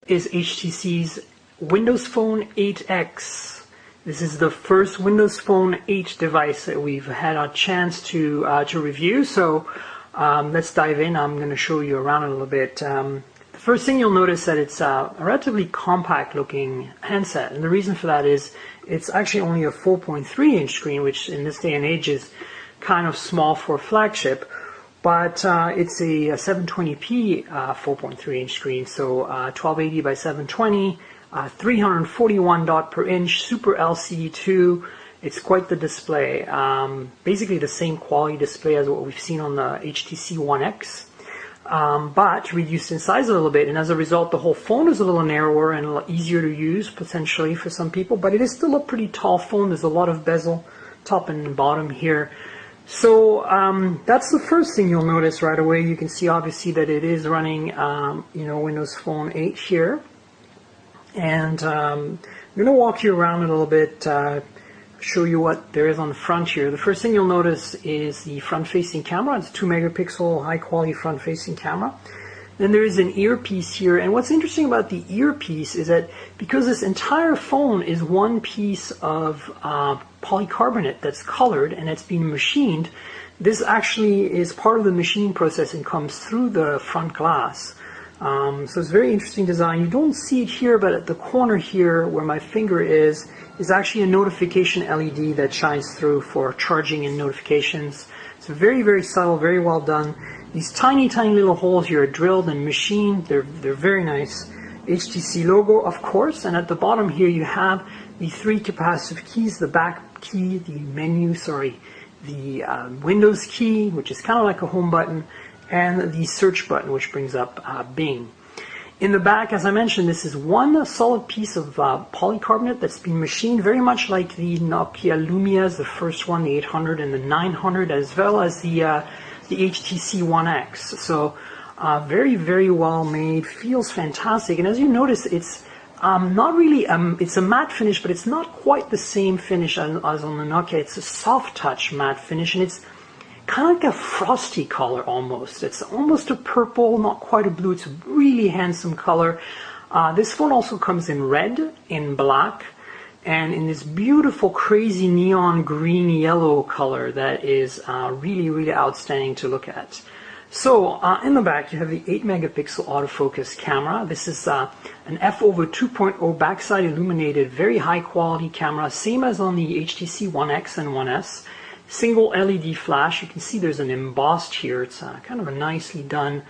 Is HTC's Windows Phone 8X. This is the first Windows Phone 8 device that we've had a chance to review. So let's dive in. I'm going to show you around a little bit. The first thing you'll notice that it's a relatively compact looking handset, and the reason for that is it's actually only a 4.3 inch screen, which in this day and age is kind of small for a flagship. But it's a 720p 4.3 inch screen, so 1280 by 720, 341 dot per inch, Super LCD2. It's quite the display. Basically the same quality display as what we've seen on the HTC One X, but reduced in size a little bit. And as a result, the whole phone is a little narrower and a lot easier to use potentially for some people. But it is still a pretty tall phone. There's a lot of bezel, top and bottom here. So that's the first thing you'll notice right away. You can see obviously that it is running Windows Phone 8 here, and I'm going to walk you around a little bit, show you what there is on the front here. The first thing you'll notice is the front-facing camera. It's a 2 megapixel high-quality front-facing camera. Then there is an earpiece here, and what's interesting about the earpiece is that because this entire phone is one piece of polycarbonate that's colored and it's been machined, this actually is part of the machining process and comes through the front glass. So it's a very interesting design. You don't see it here, but at the corner here where my finger is actually a notification LED that shines through for charging and notifications. It's very, very subtle, very well done. These tiny, tiny little holes here are drilled and machined. They're very nice. HTC logo, of course, and at the bottom here you have the 3 capacitive keys, the back key, the Windows key, which is kind of like a home button, and the search button, which brings up Bing. In the back, as I mentioned, this is one solid piece of polycarbonate that's been machined, very much like the Nokia Lumias, the first one, the 800 and the 900, as well as the HTC One X. So very, very well made, feels fantastic. And as you notice, it's not really, it's a matte finish, but it's not quite the same finish as on the Nokia. It's a soft touch matte finish, and it's kind of like a frosty color almost. It's almost a purple, not quite a blue. It's a really handsome color. This phone also comes in red, in black, and in this beautiful, crazy neon green yellow color that is really, really outstanding to look at. So in the back you have the 8 megapixel autofocus camera. This is an f/2.0 backside illuminated, very high quality camera, same as on the HTC One X and One S. Single LED flash. You can see there's an embossed here. It's kind of a nicely done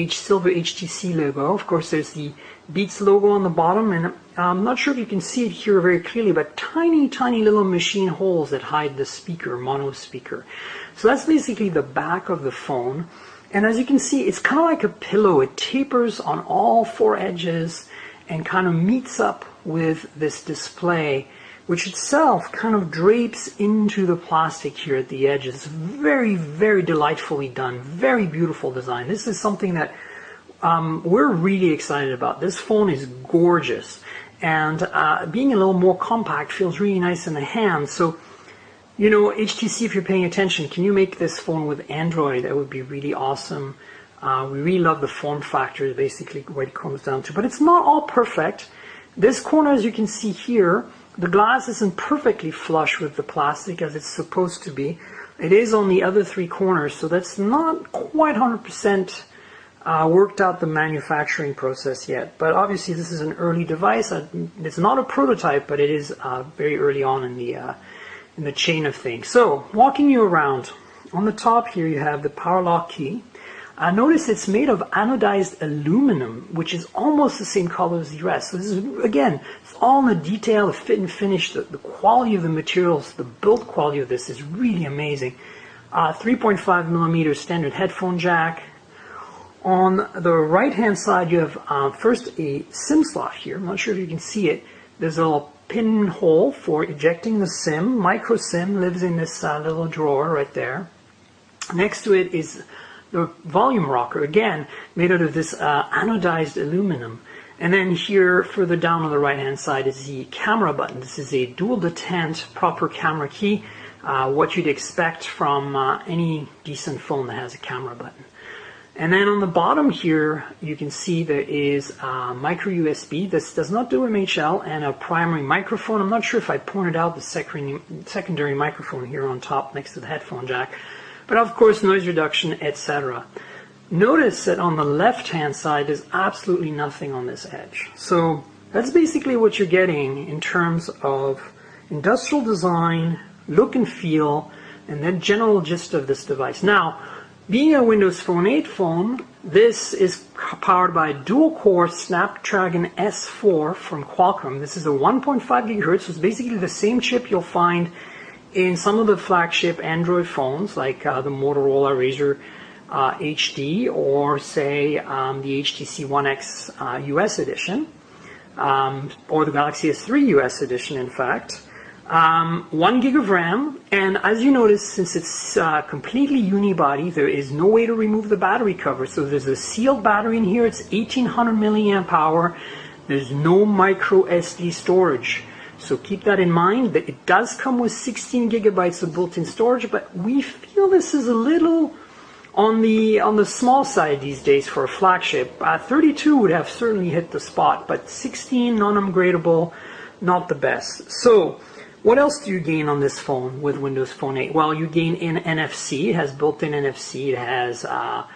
silver HTC logo. Of course, there's the Beats logo on the bottom, and I'm not sure if you can see it here very clearly, but tiny, tiny little machine holes that hide the speaker, mono speaker. So that's basically the back of the phone. And as you can see, it's kind of like a pillow. It tapers on all 4 edges and kind of meets up with this display, which itself kind of drapes into the plastic here at the edges. Very, very delightfully done. Very beautiful design. This is something that we're really excited about. This phone is gorgeous, and being a little more compact feels really nice in the hand. So, you know, HTC, if you're paying attention, can you make this phone with Android? That would be really awesome. We really love the form factor, basically what it comes down to. But it's not all perfect. This corner, as you can see here, the glass isn't perfectly flush with the plastic as it's supposed to be. It is on the other 3 corners, so that's not quite 100% worked out the manufacturing process yet. But obviously this is an early device. It's not a prototype, but it is very early on in the chain of things. So walking you around, on the top here you have the power lock key. Notice it's made of anodized aluminum, which is almost the same color as the rest. So this is, again, it's all in the detail, the fit and finish, the quality of the materials, the build quality of this is really amazing. 3.5 millimeter standard headphone jack. On the right hand side you have first a SIM slot here. I'm not sure if you can see it. There's a little pinhole for ejecting the SIM. Micro SIM lives in this little drawer right there. Next to it is the volume rocker, again made out of this anodized aluminum. And then here further down on the right hand side is the camera button. This is a dual detent proper camera key, what you'd expect from any decent phone that has a camera button. And then on the bottom here, you can see there is a micro USB. This does not do MHL, and a primary microphone. I'm not sure if I pointed out the secondary microphone here on top next to the headphone jack, but of course noise reduction, etc. Notice that on the left-hand side, there's absolutely nothing on this edge. So that's basically what you're getting in terms of industrial design, look and feel, and the general gist of this device. Now, being a Windows Phone 8 phone, this is powered by a dual-core Snapdragon S4 from Qualcomm. This is a 1.5 gigahertz, so it's basically the same chip you'll find in some of the flagship Android phones, like the Motorola Razr HD, or say the HTC One X US edition, or the Galaxy S3 US edition, in fact. 1 gig of RAM, and as you notice, since it's completely unibody, there is no way to remove the battery cover. So there's a sealed battery in here. It's 1800 milliamp hour. There's no micro SD storage. So keep that in mind. That it does come with 16 gigabytes of built-in storage, but we feel this is a little on the small side these days for a flagship. 32 would have certainly hit the spot, but 16 non-upgradable, not the best. So what else do you gain on this phone with Windows Phone 8? Well, you gain in NFC. It has built-in NFC. It has, all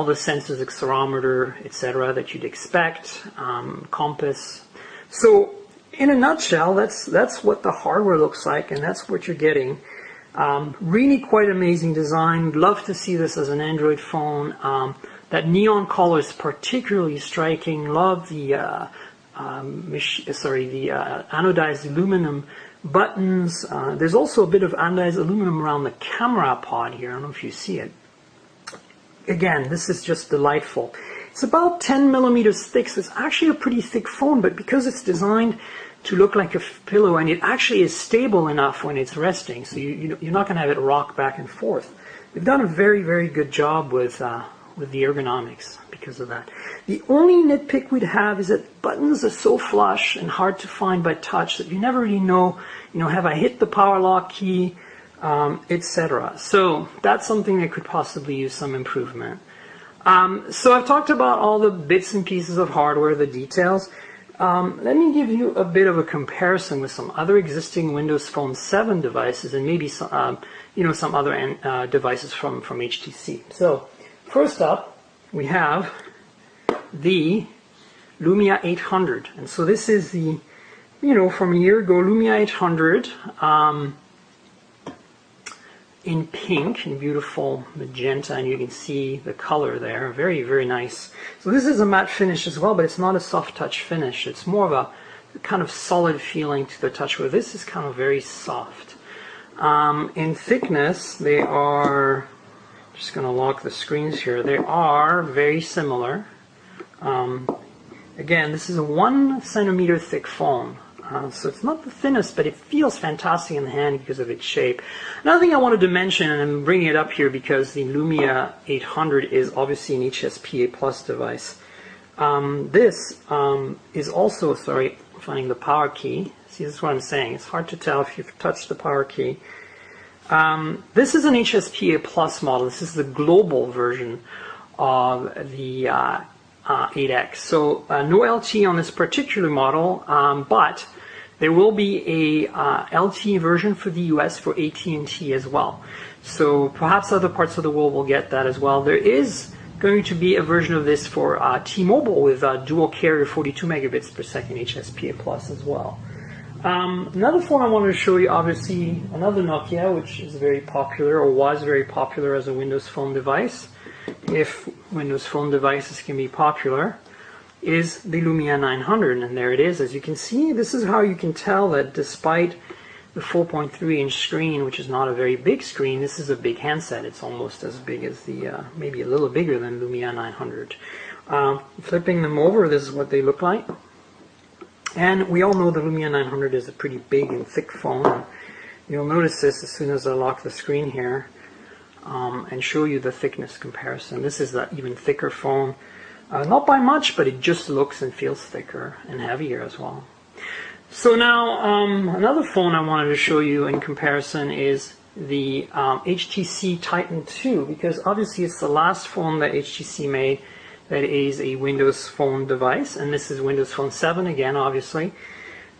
the sensors, accelerometer, etc., that you'd expect, compass. So, in a nutshell, that's what the hardware looks like, and that's what you're getting. Really quite amazing design. Love to see this as an Android phone. That neon color is particularly striking. Love the anodized aluminum buttons. There's also a bit of anodized aluminum around the camera pod here. I don't know if you see it. Again, this is just delightful. It's about 10 millimeters thick, so it's actually a pretty thick phone, but because it's designed to look like a pillow, and it actually is stable enough when it's resting, so you're not going to have it rock back and forth. They've done a very, very good job with the ergonomics because of that. The only nitpick we'd have is that buttons are so flush and hard to find by touch that you never really know, have I hit the power lock key, etc. So that's something that could possibly use some improvement. So I've talked about all the bits and pieces of hardware, the details. Let me give you a bit of a comparison with some other existing Windows Phone 7 devices, and maybe some, some other devices from HTC. So first up, we have the Lumia 800, and so this is the, from a year ago, Lumia 800 in pink, in beautiful magenta, and you can see the color there, very, very nice. So this is a matte finish as well, but it's not a soft touch finish. It's more of a kind of solid feeling to the touch, where this is kind of very soft. In thickness, they are, just going to lock the screens here, they are very similar. Again, this is a 1 centimeter thick phone. So it's not the thinnest, but it feels fantastic in the hand because of its shape. Another thing I wanted to mention, and I'm bringing it up here because the Lumia 800 is obviously an HSPA Plus device. This is also, finding the power key. See, this is what I'm saying. It's hard to tell if you've touched the power key. This is an HSPA Plus model. This is the global version of the 8X. So no LTE on this particular model, but there will be a LTE version for the US for AT&T as well. So perhaps other parts of the world will get that as well. There is going to be a version of this for T-Mobile with dual carrier 42 megabits per second HSPA Plus as well. Another phone I wanted to show you, obviously another Nokia, which is very popular, or was very popular as a Windows Phone device, if Windows Phone devices can be popular, is the Lumia 900, and there it is. As you can see, this is how you can tell that despite the 4.3-inch screen, which is not a very big screen, this is a big handset. It's almost as big as the, maybe a little bigger than Lumia 900. Flipping them over, this is what they look like. And we all know the Lumia 900 is a pretty big and thick phone. You'll notice this as soon as I lock the screen here and show you the thickness comparison. This is an even thicker phone. Not by much, but it just looks and feels thicker and heavier as well. So now, another phone I wanted to show you in comparison is the HTC Titan 2, because obviously it's the last phone that HTC made that is a Windows Phone device, and this is Windows Phone 7 again, obviously.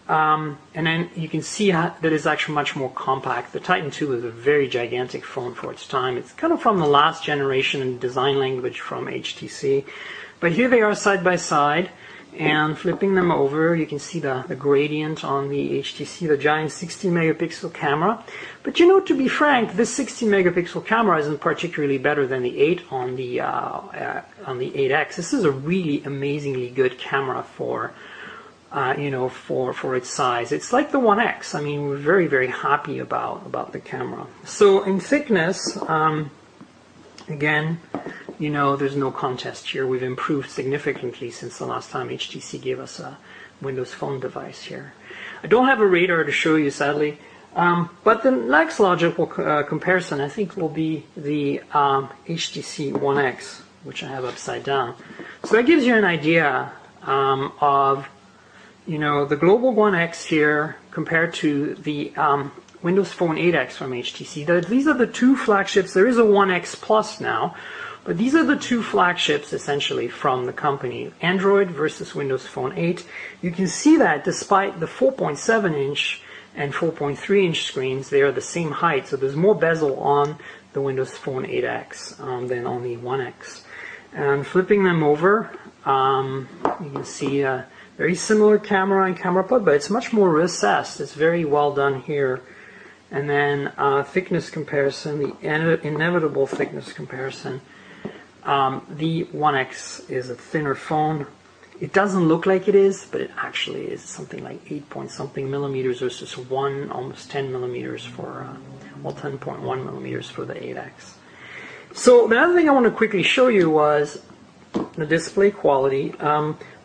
And then you can see that it's actually much more compact. The Titan 2 is a very gigantic phone for its time. It's kind of from the last generation in design language from HTC. But here they are side by side, and flipping them over, you can see the gradient on the HTC, the giant 16 megapixel camera. But you know, to be frank, this 16 megapixel camera isn't particularly better than the 8 on the 8X. This is a really amazingly good camera for you know, for its size. It's like the 1X. I mean, we're very, very happy about the camera. So in thickness, again, you know, there's no contest here. We've improved significantly since the last time HTC gave us a Windows Phone device here. I don't have a radar to show you, sadly, but the next logical comparison, I think, will be the HTC One X, which I have upside down. So that gives you an idea of, you know, the Global One X here compared to the Windows Phone 8X from HTC. These are the two flagships. There is a One X Plus now, but these are the two flagships essentially from the company. Android versus Windows Phone 8. You can see that despite the 4.7 inch and 4.3 inch screens, they are the same height. So there's more bezel on the Windows Phone 8X than on the 1X. And flipping them over, you can see a very similar camera and camera pod, but it's much more recessed. It's very well done here. And then thickness comparison, the inevitable thickness comparison. The 1X is a thinner phone. It doesn't look like it is, but it actually is something like 8 point something millimeters versus almost 10 millimeters for, well, 10.1 millimeters for the 8X. So the other thing I want to quickly show you was the display quality.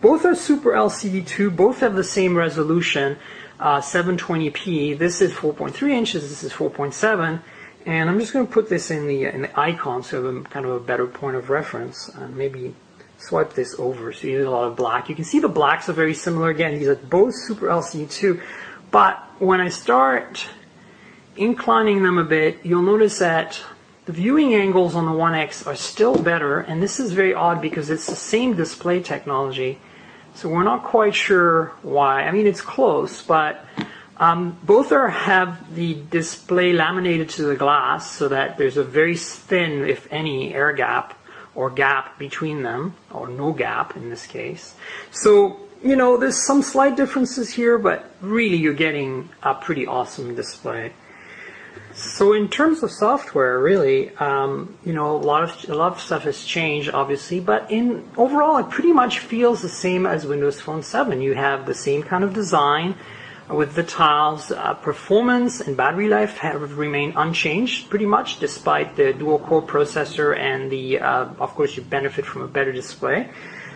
Both are Super LCD2, both have the same resolution, 720p. This is 4.3 inches, this is 4.7. And I'm just going to put this in the icon so you have kind of a better point of reference. And maybe swipe this over so you get a lot of black. You can see the blacks are very similar. Again, these are both Super LCD2. But when I start inclining them a bit, you'll notice that the viewing angles on the 1X are still better. And this is very odd because it's the same display technology. So we're not quite sure why. I mean, it's close, but both have the display laminated to the glass so that there's a very thin, if any, air gap or gap between them, or no gap in this case. So, you know, there's some slight differences here, but really you're getting a pretty awesome display. So in terms of software, really, you know, a lot of stuff has changed, obviously, but overall it pretty much feels the same as Windows Phone 7. You have the same kind of design with the tiles. Performance and battery life have remained unchanged pretty much, despite the dual-core processor and the, of course, you benefit from a better display.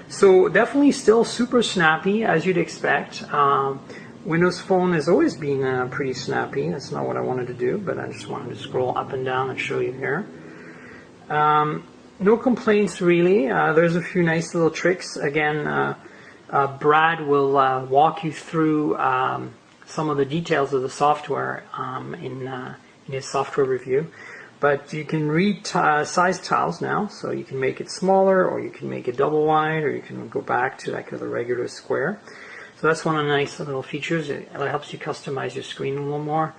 So definitely still super snappy, as you'd expect. Windows Phone has always been pretty snappy. That's not what I wanted to do, but I just wanted to scroll up and down and show you here. No complaints really. There's a few nice little tricks. Again, Brad will walk you through some of the details of the software in his software review. But you can read size tiles now, so you can make it smaller, or you can make it double wide, or you can go back to like a regular square. So that's one of the nice little features. It helps you customize your screen a little more.